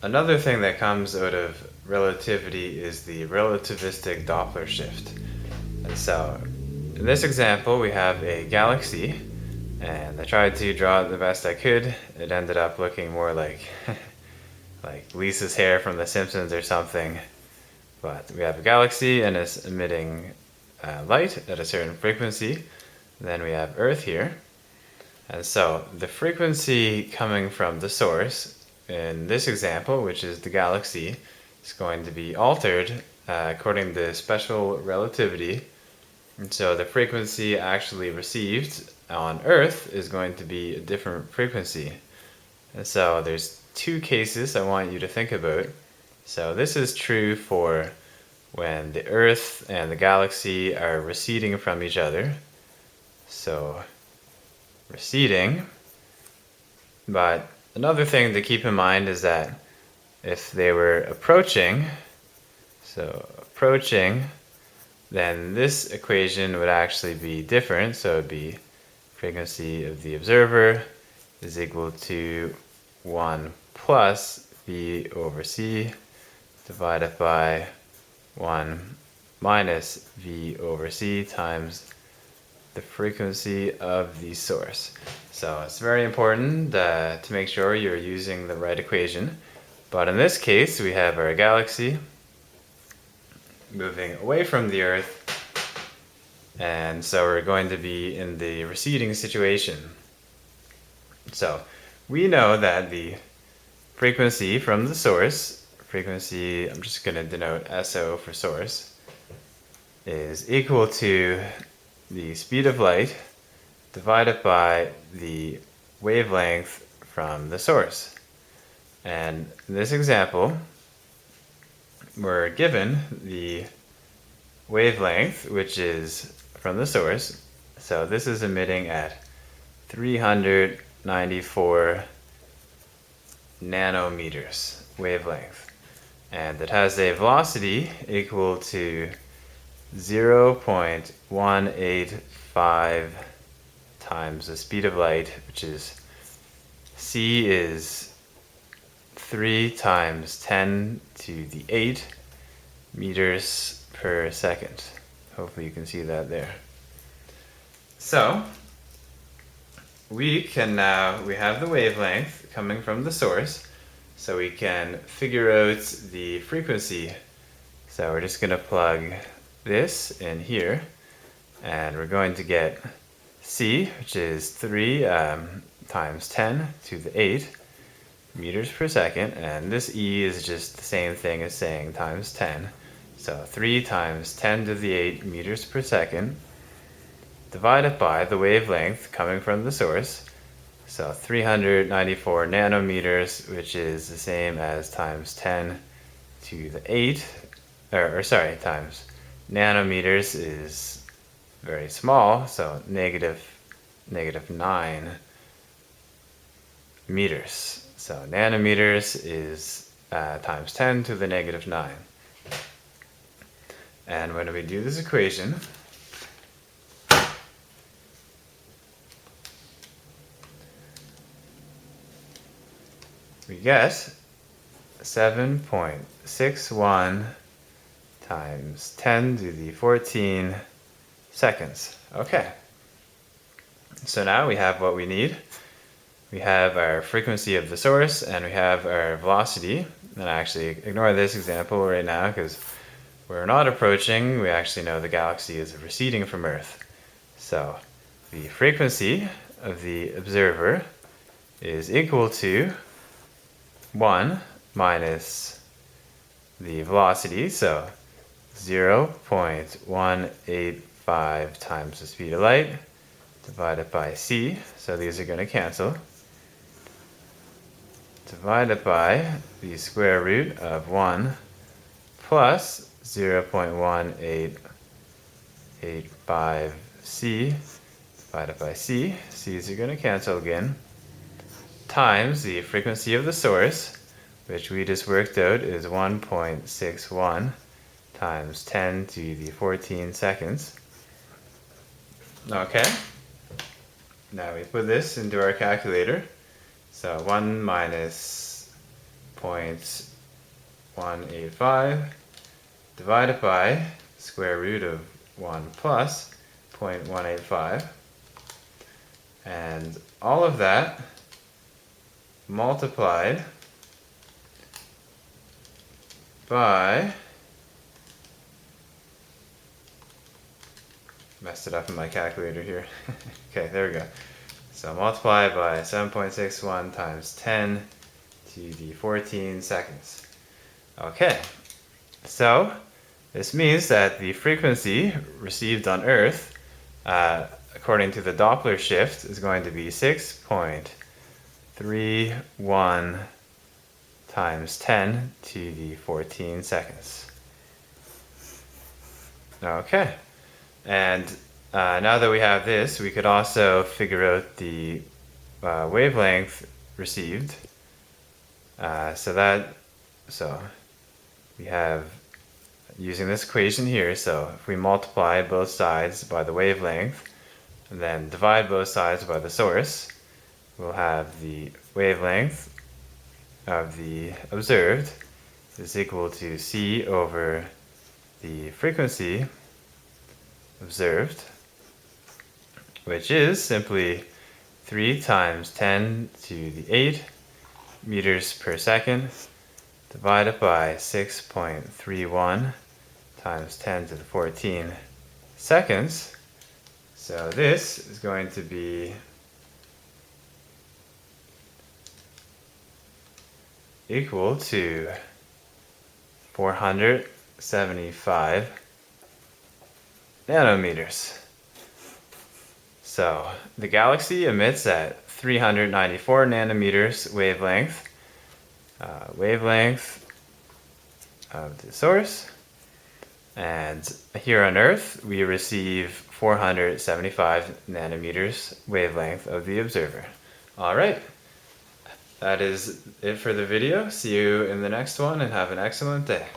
another thing that comes out of relativity is the relativistic Doppler shift. And so in this example, we have a galaxy, and I tried to draw it the best I could. It ended up looking more like like Lisa's hair from The Simpsons or something. But we have a galaxy and it's emitting light at a certain frequency. Then we have Earth here. And so the frequency coming from the source in this example, which is the galaxy, is going to be altered according to special relativity. And so the frequency actually received on Earth is going to be a different frequency. And so there's two cases I want you to think about. So this is true for when the Earth and the galaxy are receding from each other. So receding. But another thing to keep in mind is that if they were approaching, then this equation would actually be different. So it would be frequency of the observer is equal to 1 plus v over c divided by 1 minus v over c times the frequency of the source. So it's very important to make sure you're using the right equation. But in this case, we have our galaxy moving away from the Earth, and so we're going to be in the receding situation. So we know that the frequency from the source, frequency, I'm just going to denote SO for source, is equal to the speed of light divided by the wavelength from the source. And in this example, we're given the wavelength, which is from the source. So this is emitting at 394 nanometers wavelength. And it has a velocity equal to 0.185 times the speed of light, which is c is 3 times 10 to the 8 meters per second. Hopefully you can see that there. So we have the wavelength coming from the source, so we can figure out the frequency. So we're just going to plug this in here, and we're going to get c, which is 3 times 10 to the 8 meters per second, and this e is just the same thing as saying times 10. So 3 times 10 to the 8 meters per second divided by the wavelength coming from the source. So 394 nanometers, which is the same as times 10 to the 8, times nanometers is very small, so negative 9 meters. So nanometers is times 10 to the negative 9. And when we do this equation, we get 7.61 times 10 to the 14 seconds. Okay. So now we have what we need. We have our frequency of the source, and we have our velocity. And I actually ignore this example right now because we're not approaching. We actually know the galaxy is receding from Earth. So the frequency of the observer is equal to 1 minus the velocity, so 0.185 times the speed of light divided by c, so these are going to cancel, divided by the square root of 1 plus 0.1885 c divided by c, c's are going to cancel again, times the frequency of the source, which we just worked out is 1.61 times 10 to the 14 seconds. Okay, now we put this into our calculator. So 1 minus 0.185 divided by square root of 1 plus 0.185, and all of that multiplied by, messed it up in my calculator here. Okay, there we go. So multiply by 7.61 times 10 to the 14 seconds. Okay, so this means that the frequency received on Earth, according to the Doppler shift, is going to be 6.31 times 10 to the 14 seconds. Okay, and now that we have this, we could also figure out the wavelength received. So we have, using this equation here, so if we multiply both sides by the wavelength and then divide both sides by the source, we'll have the wavelength of the observed is equal to c over the frequency observed, which is simply 3 times 10 to the 8 meters per second divided by 6.31 times 10 to the 14 seconds. So this is going to be equal to 475 nanometers. So the galaxy emits at 394 nanometers wavelength, of the source, and here on Earth we receive 475 nanometers wavelength of the observer. Alright, that is it for the video. See you in the next one and have an excellent day.